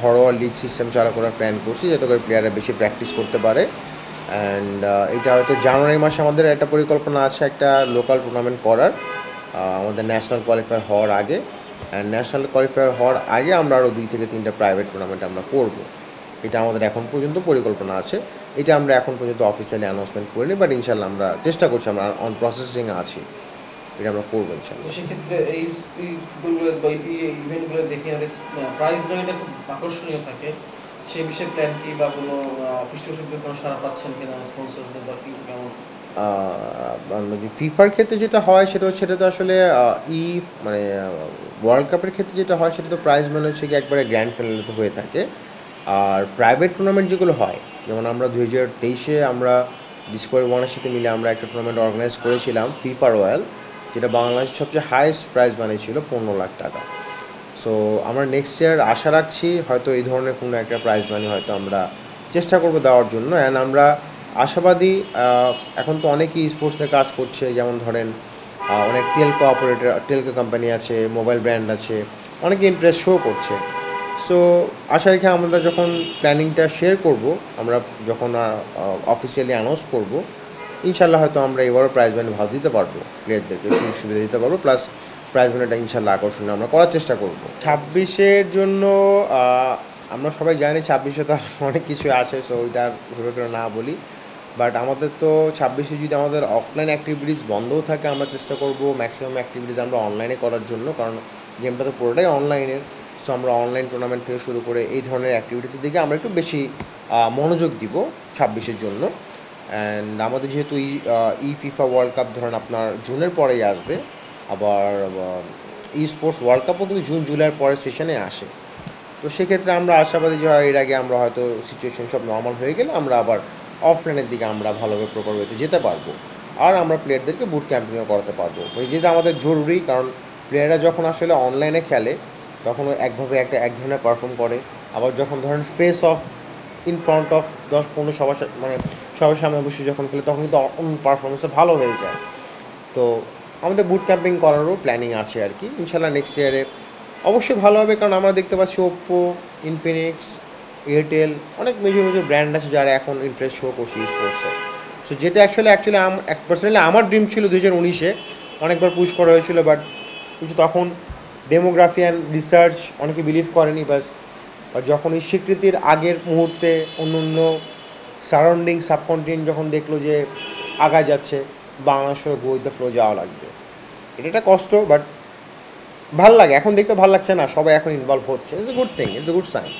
ঘরোয়া league system চালু করার প্ল্যান করছি, যাতে করে প্লেয়াররা বেশি প্র্যাকটিস করতে পারে। অ্যান্ড এটা হয়তো জানুয়ারি মাসে আমাদের একটা পরিকল্পনা আছে একটা লোকাল টুর্নামেন্ট করার, আমাদের ন্যাশনাল কোয়ালিফায়ার হওয়ার আগে। অ্যান্ড ন্যাশনাল কোয়ালিফায়ার হওয়ার আগে আমরা আরও 2 থেকে 3টা প্রাইভেট টুর্নামেন্ট আমরা করব। এটা আমাদের এখন পর্যন্ত পরিকল্পনা আছে। এটা আমরা এখন পর্যন্ত অফিসিয়ালি অ্যানাউন্সমেন্ট করিনি, বাট ইনশাল্লাহ আমরা চেষ্টা করছি, আমরা অন প্রসেসিংয়ে আছি, এটা আমরা করবো ইনশাল্লাহ। সেক্ষেত্রে এই ফুটবলগুলো বা এই ইভেন্টগুলো দেখে প্রাইজ মানিটা খুব আকর্ষণীয় থাকে। সেই বিষয়ে প্ল্যান কি বা কোনো পৃষ্ঠপোষকদের কোনো সাড়া পাচ্ছেন কিনা, স্পন্সরদের বা কি কেমন? ফিফার ক্ষেত্রে যেটা হয় সেটা হচ্ছে, এটা তো আসলে মানে ওয়ার্ল্ড কাপের ক্ষেত্রে যেটা হয় সেটা তো প্রাইজ মানে হচ্ছে কি একবারে গ্র্যান্ড ফাইনালে তো হয়ে থাকে। আর প্রাইভেট টুর্নামেন্ট যেগুলো হয়, যেমন আমরা 2023-এ আমরা ডিসকভারি ওয়ানের সাথে মিলে আমরা একটা টুর্নামেন্ট অর্গানাইজ করেছিলাম ফিফা রয়্যাল, যেটা বাংলাদেশের সবচেয়ে হাইয়েস্ট প্রাইজ মানি ছিল 15 লাখ টাকা। সো আমরা নেক্সট ইয়ার আশা রাখছি হয়তো এই ধরনের কোনো একটা প্রাইজ মানি হয়তো আমরা চেষ্টা করবো দেওয়ার জন্য। অ্যান্ড আমরা আশাবাদী, এখন তো অনেকেই স্পোর্টস নিয়ে কাজ করছে, যেমন ধরেন অনেক টেলকো কোম্পানি আছে, মোবাইল ব্র্যান্ড আছে, অনেকে ইন্টারেস্ট শো করছে। সো আশা রেখে আমরা যখন প্ল্যানিংটা শেয়ার করব, আমরা যখন অফিসিয়ালি অ্যানাউন্স করব, ইনশাল্লাহ হয়তো আমরা এবারও প্রাইজ মানি ভালো দিতে পারবো, প্লেয়ারদেরকে সুযোগ সুবিধা দিতে পারবো, প্লাস প্রাইজ মানিটা ইনশাল্লাহ আকর্ষণীয় আমরা করার চেষ্টা করব। 26-এর জন্য আমরা সবাই জানি 26-এ তো অনেক কিছু আছে, সো ওইটার ঘুরে ফিরে না বলি। বাট আমাদের তো 26-এ যদি আমাদের অফলাইন অ্যাক্টিভিটিস বন্ধও থাকে, আমরা চেষ্টা করব ম্যাক্সিমাম অ্যাক্টিভিটিস আমরা অনলাইনে করার জন্য, কারণ গেমটা তো পুরোটাই অনলাইনের। সো আমরা অনলাইন টুর্নামেন্ট থেকে শুরু করে এই ধরনের অ্যাক্টিভিটিসের দিকে আমরা একটু বেশি মনোযোগ দিব 26-এর জন্য। অ্যান্ড আমাদের যেহেতু ফিফা ওয়ার্ল্ড কাপ ধরেন আপনার জুনের পরেই আসবে, আবার স্পোর্টস ওয়ার্ল্ড কাপও কিন্তু জুন জুলাইয়ের পরের সেশনে আসে। তো সেক্ষেত্রে আমরা আশাবাদী যে এর আগে আমরা হয়তো সিচুয়েশন সব নর্মাল হয়ে গেলে আমরা আবার অফলাইনের দিকে আমরা ভালোভাবে প্রপার ওয়েতে যেতে পারবো। আর আমরা প্লেয়ারদেরকে বুট ক্যাম্পিংও করাতে পারবো, যেটা আমাদের জরুরি, কারণ প্লেয়াররা যখন আসলে অনলাইনে খেলে তখন একভাবে এক ধরনের পারফর্ম করে, আবার যখন ধরেন face of in front of 10-15 সবার সামনে বসে যখন খেলে তখন কিন্তু পারফরমেন্সটা ভালো হয়ে যায়। তো আমাদের বুট ক্যাম্পিং করারও প্ল্যানিং আছে আর কি, ইনশাল্লাহ নেক্সট ইয়ারে অবশ্যই ভালো হবে। কারণ আমরা দেখতে পাচ্ছি ওপ্পো, ইনফিনিক্স, এয়ারটেল, অনেক মেজর ব্র্যান্ড আছে যারা এখন ইন্টারেস্ট শো করছে স্পোর্টসে। সো যেটা অ্যাকচুয়ালি পার্সোনালি আমার ড্রিম ছিল 2019-এ, অনেকবার পুশ করা হয়েছিল, বাট কিছু তখন ডেমোগ্রাফি অ্যান্ড রিসার্চ অনেকে বিলিভ করেনি। বাস যখন এই স্বীকৃতির আগের মুহূর্তে অন্য সারাউন্ডিং সাবকন্টিনেন্ট যখন দেখলো যে আগায় যাচ্ছে, বাংলাদেশের গো উইথ দ্য ফ্লো যাওয়া লাগবে। এটা একটা কষ্ট, বাট ভাল লাগে, এখন দেখতে ভালো লাগছে না, সবাই এখন ইনভলভ হচ্ছে, it's a good thing, it's a good sign.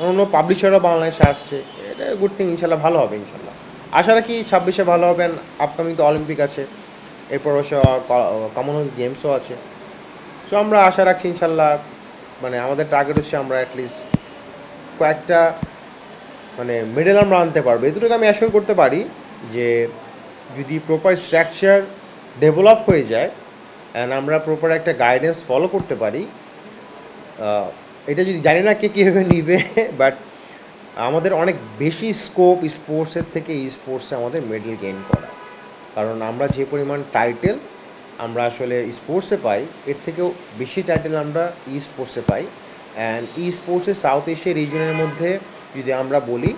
অন্য পাবলিশারও বাংলাদেশে আসছে, এটা গুড থিং, ইনশাল্লাহ ভালো হবে ইনশাল্লাহ। আশা রাখি 26-এ ভালো হবেন। আপকামিং তো অলিম্পিক আছে, এরপর অবশ্য কমনওয়েলথ গেমসও আছে। সো আমরা আশা রাখছি ইনশাল্লাহ, মানে আমাদের টার্গেট হচ্ছে আমরা অ্যাটলিস্ট কয়েকটা মানে মেডেল আমরা আনতে পারবো। এতটুকু আমি অ্যাসিওর করতে পারি যে যদি প্রপার স্ট্রাকচার ডেভেলপ হয়ে যায় অ্যান্ড আমরা প্রপার একটা গাইডেন্স ফলো করতে পারি, এটা যদি জানি না কে কীভাবে নিবে, বাট আমাদের অনেক বেশি স্কোপ স্পোর্টসের থেকে স্পোর্টসে আমাদের মেডেল গেইন করা। কারণ আমরা যে পরিমাণ টাইটেল আমরা আসলে স্পোর্টসে পাই, এর থেকেও বেশি টাইটেল আমরা স্পোর্টসে পাই। অ্যান্ড স্পোর্টসের সাউথ এশিয়া রিজনের মধ্যে যদি আমরা বলি,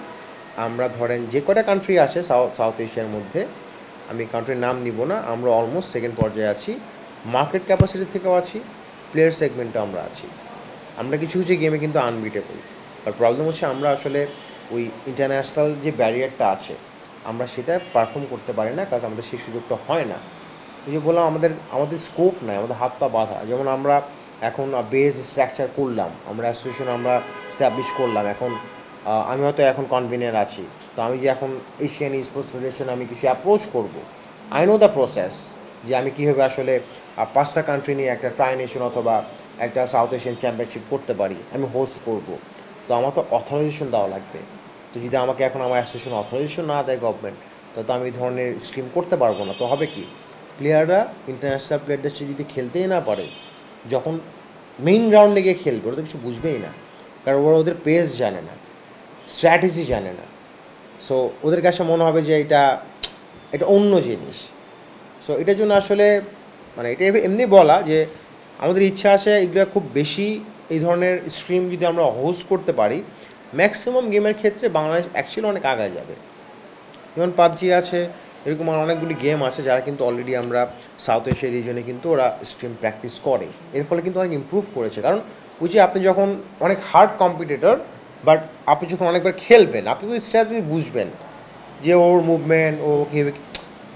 আমরা ধরেন যে কটা কান্ট্রি আছে সাউথ এশিয়ার মধ্যে, আমি কান্ট্রির নাম নিব না, আমরা অলমোস্ট সেকেন্ড পর্যায়ে আছি। মার্কেট ক্যাপাসিটি থেকেও আছি, প্লেয়ার সেগমেন্টে আমরা আছি। আমরা কিছু গেমে কিন্তু আনবিটেবল। আর প্রবলেম হচ্ছে আমরা আসলে ওই ইন্টারন্যাশনাল যে ব্যারিয়ারটা আছে আমরা সেটা পারফর্ম করতে পারি না, কারণ আমাদের সেই সুযোগটা হয় না। ওই যে বললাম আমাদের স্কোপ নাই, আমাদের হাত পা বাঁধা। যেমন আমরা এখন বেস স্ট্রাকচার করলাম, আমরা অ্যাসোসিয়েশন আমরা স্ট্যাবলিশ করলাম, এখন আমি হয়তো এখন কনভিনিয়ার আছি, তো আমি যে এখন এশিয়ান স্পোর্টস ফেডারেশন আমি কিছু অ্যাপ্রোচ করব, আই নো দ্য প্রসেস, যে আমি কীভাবে আসলে 5টা কান্ট্রি নিয়ে একটা ট্রাই নেশন অথবা একটা সাউথ এশিয়ান চ্যাম্পিয়নশিপ করতে পারি, আমি হোস্ট করব। তো আমার তো অথরাইজেশন দেওয়া লাগবে। তো যদি আমাকে এখন আমার অ্যাসোসিয়েশন অথরাইজেশন না দেয় গভর্নমেন্ট, তো আমি এই ধরনের স্কিম করতে পারবো না। তো হবে কি, প্লেয়াররা ইন্টারন্যাশনাল প্লেয়ারদের সাথে যদি খেলতেই না পারে, যখন মেইন গ্রাউন্ডে গিয়ে খেলবে ওরা তো কিছু বুঝবেই না, কারণ ওরা ওদের পেস জানে না, স্ট্র্যাটেজি জানে না। সো ওদের কাছে মনে হবে যে এটা অন্য জিনিস। সো এটার জন্য আসলে মানে এটা এমনি বলা যে আমাদের ইচ্ছা আছে এগুলো খুব বেশি এই ধরনের স্ট্রিম যদি আমরা হোস্ট করতে পারি, ম্যাক্সিমাম গেমের ক্ষেত্রে বাংলাদেশ অ্যাকচুয়ালি অনেক আগায় যাবে। যেমন পাবজি আছে, এরকম আর অনেকগুলি গেম আছে যারা কিন্তু অলরেডি আমরা সাউথ এশিয়া রিজনে কিন্তু ওরা স্ট্রিম প্র্যাকটিস করে, এর ফলে কিন্তু অনেক ইমপ্রুভ করেছে। কারণ ওই যে আপনি যখন অনেক হার্ড কম্পিটিটর, বাট আপনি যখন অনেকবার খেলবেন আপনি তো স্ট্র্যাটেজি বুঝবেন যে ওর মুভমেন্ট, ও কীভাবে,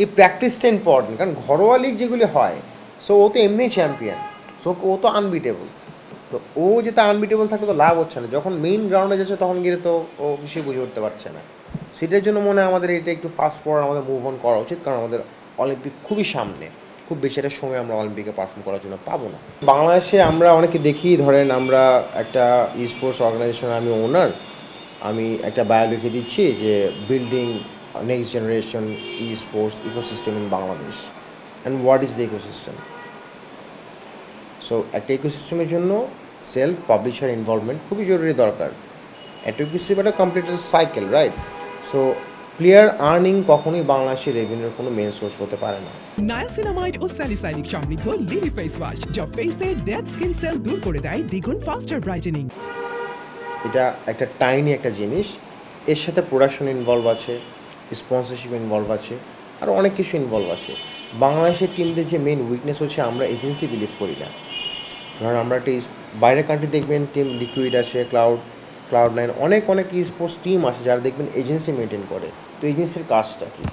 এই প্র্যাকটিসটা ইম্পর্টেন্ট। কারণ ঘরোয়া লিগ যেগুলি হয়, সো ও তো এমনি চ্যাম্পিয়ন, সো ও তো আনবিটেবল। তো ও যেটা আনবিটেবল থাকে তো লাভ হচ্ছে না, যখন মেইন গ্রাউন্ডে যাচ্ছে তখন গিয়ে তো ও বেশি বুঝে উঠতে পারছে না। সেটার জন্য মনে হয় আমাদের এটা একটু ফাস্ট ফরওয়ার্ড আমাদের মুভ অন করা উচিত, কারণ আমাদের অলিম্পিক খুবই সামনে, খুব বেশি একটা সময় আমরা অলিম্পিকে পারফর্ম করার জন্য পাবো না। বাংলাদেশে আমরা অনেকে দেখি, ধরেন আমরা একটা ই স্পোর্টস অর্গানাইজেশনের আমি ওনার, আমি একটা বায়ো লিখে দিচ্ছি যে building next generation E sports ecosystem in Bangladesh, and what is the ecosystem. So একটা ইকোসিস্টেমের জন্য সেলফ পাবলিশার ইনভলভমেন্ট খুবই জরুরি দরকার। একটা ইকোসিস্টেম একটা completed cycle, right? So player earning কখনোই বাংলাদেশের রেভিনিউর কোনো মেন সোর্স হতে পারে না। নায়াসিনামাইড ও স্যালিসাইলিক সমৃদ্ধ লিলি ফেস ওয়াশ, যা ফেসের ডেড স্কিন সেল দূর করে দেয় দ্বিগুণ ফাস্টার ব্রাইটেনিং। এটা একটা টাইনি একটা জিনিস, এর সাথে প্রোডাকশন ইনভলভ আছে, স্পন্সরশিপ ইনভলভ আছে, আর অনেক কিছু ইনভলভ আছে। বাংলাদেশের টিমদের যে মেন উইকনেস হচ্ছে আমরা এজেন্সি বিলিভ করি না। ধরুন আমরা একটা বাইরের কান্ট্রি দেখবেন টিম লিকুইড আছে, ক্লাউড নাইন, অনেক স্পোর্টস টিম আছে যারা দেখবেন এজেন্সি মেনটেন করে। তো এজেন্সির কাজটা কি?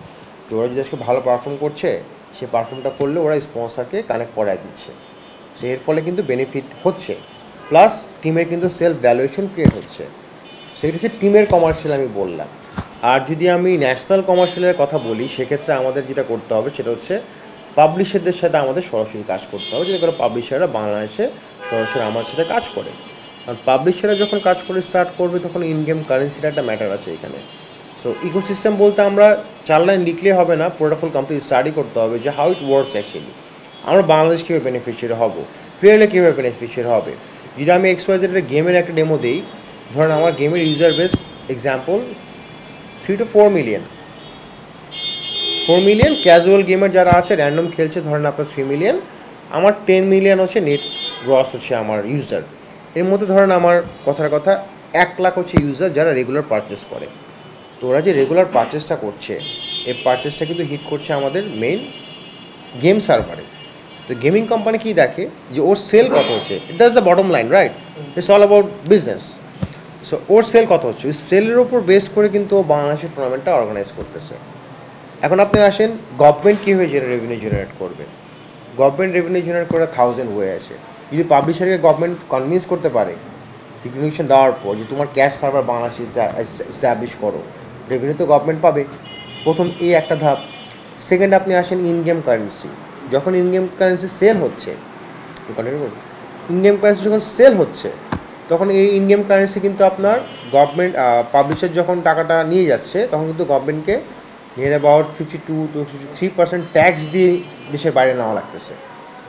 তো ওরা যদি আজকে ভালো পারফর্ম করছে, সে পারফর্মটা করলে ওরা স্পন্সরকে কানেক্ট করায় দিচ্ছে, সো এর ফলে কিন্তু বেনিফিট হচ্ছে, প্লাস টিমের কিন্তু সেলফ ভ্যালুয়েশন ক্রিয়েট হচ্ছে। সেটা হচ্ছে টিমের কমার্শিয়াল আমি বললাম। আর যদি আমি ন্যাশনাল কমার্শিয়ালের কথা বলি, সেক্ষেত্রে আমাদের যেটা করতে হবে সেটা হচ্ছে পাবলিশারদের সাথে আমাদের সরাসরি কাজ করতে হবে, যাতে করে পাবলিশাররা বাংলাদেশে সরাসরি আমার সাথে কাজ করে। কারণ পাবলিশাররা যখন কাজ করে স্টার্ট করবে, তখন ইন গেম কারেন্সিটা একটা ম্যাটার আছে এখানে। সো ইকোসিস্টেম বলতে আমরা 4 লাইন লিখলে হবে না, পুরোটা ফুল কমপ্লিট স্টাডি করতে হবে যে হাউ ইট ওয়ার্কস অ্যাকচুয়ালি। আমরা বাংলাদেশ কীভাবে বেনিফিশিয়ারি হব, প্লেয়াররা কীভাবে বেনিফিশিয়ারি হবে। যদি আমি XYZ একটা গেমের একটা ডেমো দিই, ধরেন আমার গেমের user base example 3 to 4 million, 4 million casual gamer যারা আছে র্যান্ডম খেলছে, ধরেন আপনার 3 মিলিয়ন, আমার 10 মিলিয়ন হচ্ছে নেট গ্রস হচ্ছে আমার ইউজার। এর মধ্যে ধরেন আমার কথার কথা 1 লাখ হচ্ছে ইউজার যারা রেগুলার পারচেস করে। তো ওরা যে রেগুলার পারচেসটা করছে, এই পারচেসটা কিন্তু হিট করছে আমাদের মেইন গেম সার্ভারে। তো গেমিং কোম্পানি কী দেখে যে ওর সেল কত হচ্ছে, that's the bottom line, right? It's all about business. So ওর সেল কত হচ্ছে, ওই সেলের ওপর বেস করে কিন্তু ও বাংলাদেশের টুর্নামেন্টটা অর্গানাইজ করতেছে। এখন আপনি আসেন গভর্নমেন্ট কীভাবে রেভিনিউ জেনারেট করবে। গভর্নমেন্ট রেভিনিউ জেনারেট করার 1000 ওয়ে আছে। যদি পাবলিশারকে গভর্নমেন্ট কনভিন্স করতে পারে রিকগনিশন দেওয়ার পর যে তোমার ক্যাশ সার্ভার বাংলাদেশে এস্টাবলিশ করো, রেভিনিউ তো গভর্নমেন্ট পাবে। প্রথম এই একটা ধাপ। সেকেন্ড, আপনি আসেন ইন গেম কারেন্সি। যখন ইন গেম কারেন্সি সেল হচ্ছে, ইন গেম কারেন্সি যখন সেল হচ্ছে, তখন এই ইন গেম কারেন্সি কিন্তু আপনার গভর্নমেন্ট পাবলিশার যখন টাকাটা নিয়ে যাচ্ছে, তখন কিন্তু গভর্নমেন্টকে নিয়ার অ্যাবাউট 52 to 53% ট্যাক্স দিয়ে দেশের বাইরে নেওয়া লাগতেছে।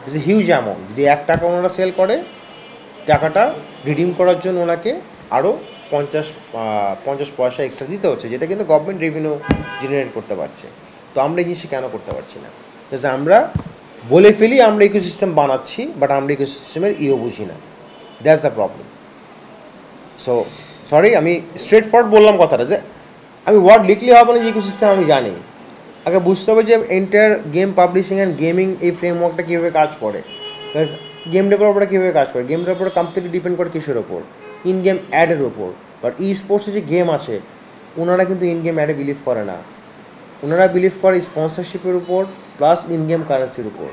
It's a huge amount. যদি 1 টাকা ওনারা সেল করে, টাকাটা রিডিম করার জন্য ওনাকে আরও 50 পয়সা এক্সট্রা দিতে হচ্ছে, যেটা কিন্তু গভর্নমেন্ট রেভিনিউ জেনারেট করতে পারছে। তো আমরা এই জিনিসটা কেন করতে পারছি না? যে আমরা বলে ফেলি আমরা ইকোসিস্টেম বানাচ্ছি, বাট আমরা ইকোসিস্টেমের বুঝি না। That's the problem. So sorry, আমি স্ট্রেট ফরওয়ার্ড বললাম কথাটা, যে আমি ওয়ার্ড লিখলে হবে না যে ইকোসিস্টেম আমি জানি। আগে বুঝতে হবে যে entire game publishing and gaming এই ফ্রেমওয়ার্কটা কীভাবে কাজ করে, প্লাস গেম ডেভেলপাররা কীভাবে কাজ করে। গেম ডেভেলপার কমপ্লিটলি ডিপেন্ড করে কিসের ওপর? ইন গেম অ্যাডের ওপর। বাট স্পোর্টসে যে গেম আছে, ওনারা কিন্তু ইন গেম অ্যাডে বিলিভ করে না, ওনারা বিলিভ করে স্পন্সরশিপের উপর প্লাস ইন গেম কারেন্সির উপর।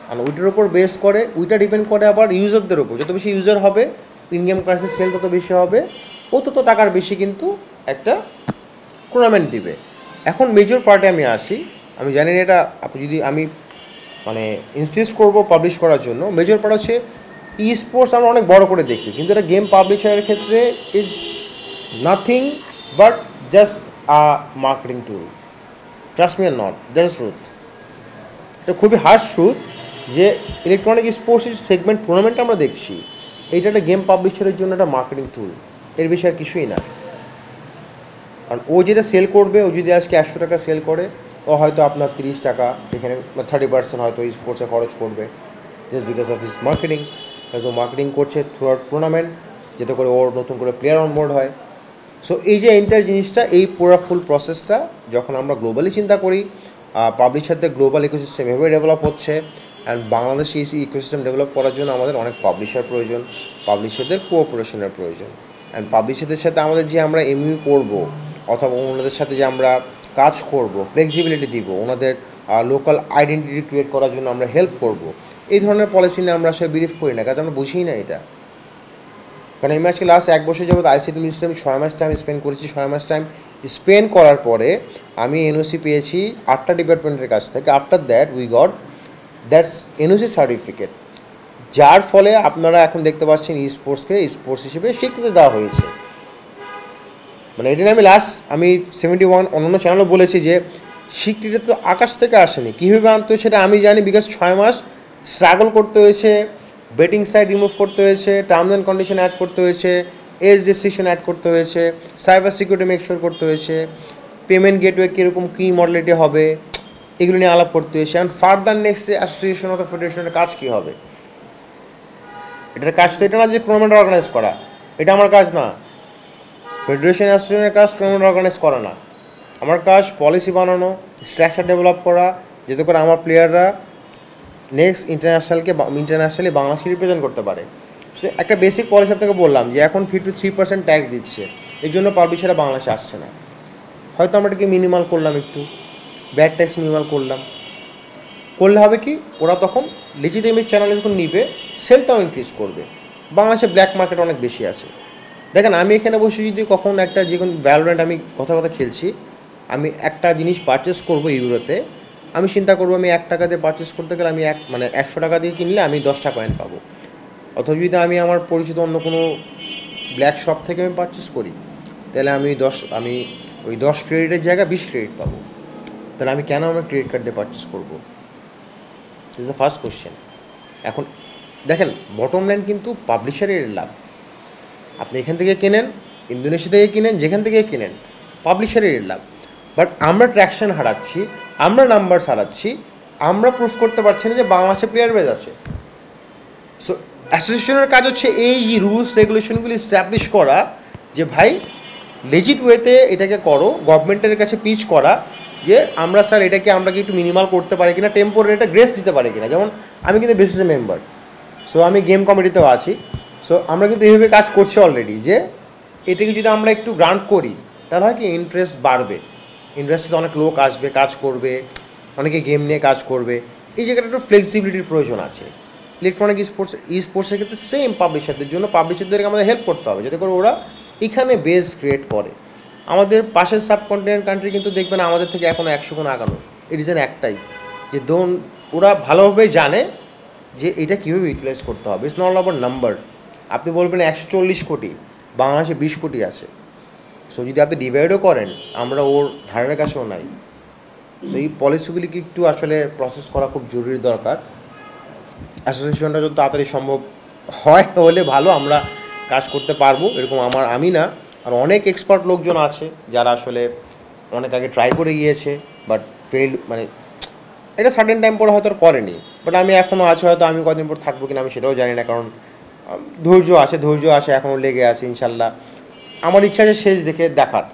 আর ওইটার উপর বেস করে, ওইটা ডিপেন্ড করে আবার ইউজারদের উপর। যত বেশি ইউজার হবে, ইন গেম কারেন্সির সেল তত বেশি হবে, ও তত টাকার বেশি কিন্তু একটা টুর্নামেন্ট দিবে। এখন মেজর পার্টে আমি আসি। আমি জানি না এটা আপনি যদি আমি মানে ইনসিস্ট করবো পাবলিশ করার জন্য, মেজর পার্ট হচ্ছে ই স্পোর্টস আমরা অনেক বড় করে দেখি, কিন্তু এটা গেম পাবলিশারের ক্ষেত্রে is nothing but just a marketing tool. Trust me are not, that's truth. এটা খুবই হার্শ ট্রুথ যে ইলেকট্রনিক স্পোর্টস সেগমেন্ট টুর্নামেন্ট আমরা দেখছি, এইটা একটা গেম পাবলিশারের জন্য একটা মার্কেটিং টুল, এর বেশি আর কিছুই না। কারণ ও যেটা সেল করবে, ও যদি আজকে 100 টাকা সেল করে, ও হয়তো আপনার 30 টাকা এখানে 30% হয়তো স্পোর্টসে খরচ করবে, just because of his marketing. ও মার্কেটিং করছে থ্রু আউট টুর্নামেন্ট, যাতে করে ওর নতুন করে প্লেয়ার অনবোর্ড হয়। সো এই যে এন্টায়ার জিনিসটা, এই পুরো ফুল প্রসেসটা যখন আমরা গ্লোবালি চিন্তা করি, পাবলিশারদের গ্লোবাল ইকোসিস্টেম এভাবে ডেভেলপ হচ্ছে। অ্যান্ড বাংলাদেশে এই ইকোসিস্টেম ডেভেলপ করার জন্য আমাদের অনেক পাবলিশার প্রয়োজন, পাবলিশারদের কোঅপারেশনের প্রয়োজন। অ্যান্ড পাবলিশারদের সাথে আমাদের যে আমরা এমইউ করবো অথবা ওনাদের সাথে যে আমরা কাজ করব, ফ্লেক্সিবিলিটি দিব, ওনাদের লোকাল আইডেন্টিটি ক্রিয়েট করার জন্য আমরা হেল্প করব, এই ধরনের পলিসি নিয়ে আমরা আসলে বিলিভ করি না, কারণ আমরা বুঝিই না এটা। কারণ আমি আজকে লাস্ট 1 বছর যাবত আইসিটি মিনিস্ট্রি আমি 6 মাস টাইম স্পেন্ড করেছি। 6 মাস টাইম স্পেন্ড করার পরে আমি এনওসি পেয়েছি 8টা ডিপার্টমেন্টের কাছ থেকে। After that we got that's NOC certificate, যার ফলে আপনারা এখন দেখতে পাচ্ছেন স্পোর্টসকে স্পোর্টস হিসেবে স্বীকৃতি দেওয়া হয়েছে। মানে এটা নিয়ে আমি 71 অন্যান্য চ্যানেলও বলেছি যে স্বীকৃতি তো আকাশ থেকে আসেনি, কীভাবে আনতে হয়েছে সেটা আমি জানি, বিকজ 6 মাস স্ট্রাগল করতে হয়েছে, বেটিং সাইট রিমুভ করতে হয়েছে, টার্মস অ্যান্ড কন্ডিশন অ্যাড করতে হয়েছে, এজ রেস্ট্রিকশন অ্যাড করতে হয়েছে, সাইবার সিকিউরিটি মেকশোর করতে হয়েছে, পেমেন্ট গেটওয়ে কীরকম কী মডেলিটি হবে এগুলো নিয়ে আলাপ করতে হয়েছে। অ্যান্ড ফার্দার নেক্সট অ্যাসোসিয়েশন অথবা ফেডারেশনের কাজ কী হবে, এটার কাজ তো এটা না যে টুর্নামেন্ট অর্গানাইজ করা, এটা আমার কাজ না। ফেডারেশন অ্যাসোসিয়েশনের কাজ টুর্নামেন্ট অর্গানাইজ করা না, আমার কাজ পলিসি বানানো, স্ট্রাকচার ডেভেলপ করা, যাতে করে আমার প্লেয়াররা নেক্সট ইন্টারন্যাশনালি বাংলাদেশকে রিপ্রেজেন্ট করতে পারে। সো একটা বেসিক পলিসি আপনাকে বললাম যে এখন 53% ট্যাক্স দিচ্ছে, এই জন্য পাবলিশাররা বাংলাদেশে আসছে না। হয়তো আমরা এটাকে মিনিমাল করলাম, একটু ব্যাড ট্যাক্স মিনিমাল করলে হবে কি, ওরা তখন লিজিটিমেট চ্যানেলে যখন নিবে সেলটাও ইনক্রিজ করবে। বাংলাদেশে ব্ল্যাক মার্কেট অনেক বেশি আছে। দেখেন আমি এখানে বসে যদি কখন একটা যে কোনো ভ্যালোরেন্ট আমি কথা খেলছি, আমি একটা জিনিস পারচেস করবো ইউরোতে, আমি চিন্তা করবো আমি 1 টাকা দিয়ে পারচেস করতে গেলে আমি 100 টাকা দিয়ে কিনলে আমি 10টা কয়েন পাবো। অথবা যদি আমি আমার পরিচিত অন্য কোনো ব্ল্যাক শপ থেকে আমি পারচেস করি, তাহলে আমি ওই 10 ক্রেডিটের জায়গায় 20 ক্রেডিট পাবো। তাহলে আমি কেন আমার ক্রেডিট কার্ড দিয়ে পারচেস করবো? This the first question. এখন দেখেন বটম লাইন কিন্তু পাবলিশারের লাভ। আপনি এখান থেকে কেনেন, ইন্দোনেশিয়া থেকে কিনেন, যেখান থেকে কিনেন, পাবলিশারের লাভ। বাট আমরা ট্র্যাকশন হারাচ্ছি, আমরা নাম্বারস হারাচ্ছি, আমরা প্রুফ করতে পারছি না যে বাংলাদেশে প্লেয়ার বেজ আছে। সো অ্যাসোসিয়েশনের কাজ হচ্ছে এই রুলস রেগুলেশনগুলি এস্টাবলিশ করা, যে ভাই লেজিট ওয়েতে এটাকে করো, গভর্নমেন্টের কাছে পিচ করা যে আমরা স্যার এটাকে আমরা কি একটু মিনিমাল করতে পারি কিনা, টেম্পোরারি একটা গ্রেস দিতে পারি কিনা। যেমন আমি কিন্তু বিসিসি মেম্বার, সো আমি গেম কমিটিতেও আছি। সো আমরা কিন্তু এইভাবে কাজ করছি অলরেডি, যে এটাকে যদি আমরা একটু গ্রান্ট করি তাহলে হয় কি ইন্টারেস্ট বাড়বে, ইন্ডাস্ট্রিতে অনেক লোক আসবে, কাজ করবে, অনেকে গেম নিয়ে কাজ করবে। এই জায়গাটা একটু ফ্লেক্সিবিলিটির প্রয়োজন আছে। ইলেকট্রনিক স্পোর্টসের ক্ষেত্রে সেম পাবলিশারদের জন্য পাবলিশারদেরকে আমাদের হেল্প করতে হবে, যাতে করে ওরা এখানে বেস ক্রিয়েট করে। আমাদের পাশের সাবকন্টিনেন্ট কান্ট্রি কিন্তু দেখবেন আমাদের থেকে এখনও 100 গুণ আগানো। এই রিজন একটাই, যে ওরা ভালোভাবে জানে যে এটা কীভাবে ইউটিলাইজ করতে হবে। It's not about number. আপনি বলবেন 140 কোটি, বাংলাদেশে 20 কোটি আছে। সো যদি আপনি ডিভাইডও করেন, আমরা ওর ধারের কাছেও নাই। সো এই পলিসিগুলিকে একটু আসলে প্রসেস করা খুব জরুরি দরকার। অ্যাসোসিয়েশনটা যত তাড়াতাড়ি সম্ভব হলে ভালো, আমরা কাজ করতে পারবো। এরকম আমি না, আর অনেক এক্সপার্ট লোকজন আছে যারা আসলে অনেক আগে ট্রাই করে গিয়েছে, বাট ফেইল্ড, মানে এটা সার্টেন টাইম পরে হয়তো আর করেনি। বাট আমি এখনও আছে, হয়তো আমি কদিন পর থাকবো কিনা আমি সেটাও জানি না, কারণ ধৈর্য আছে, এখনও লেগে আছে। ইনশাল্লাহ আমার ইচ্ছা আছে শেষ দেখার।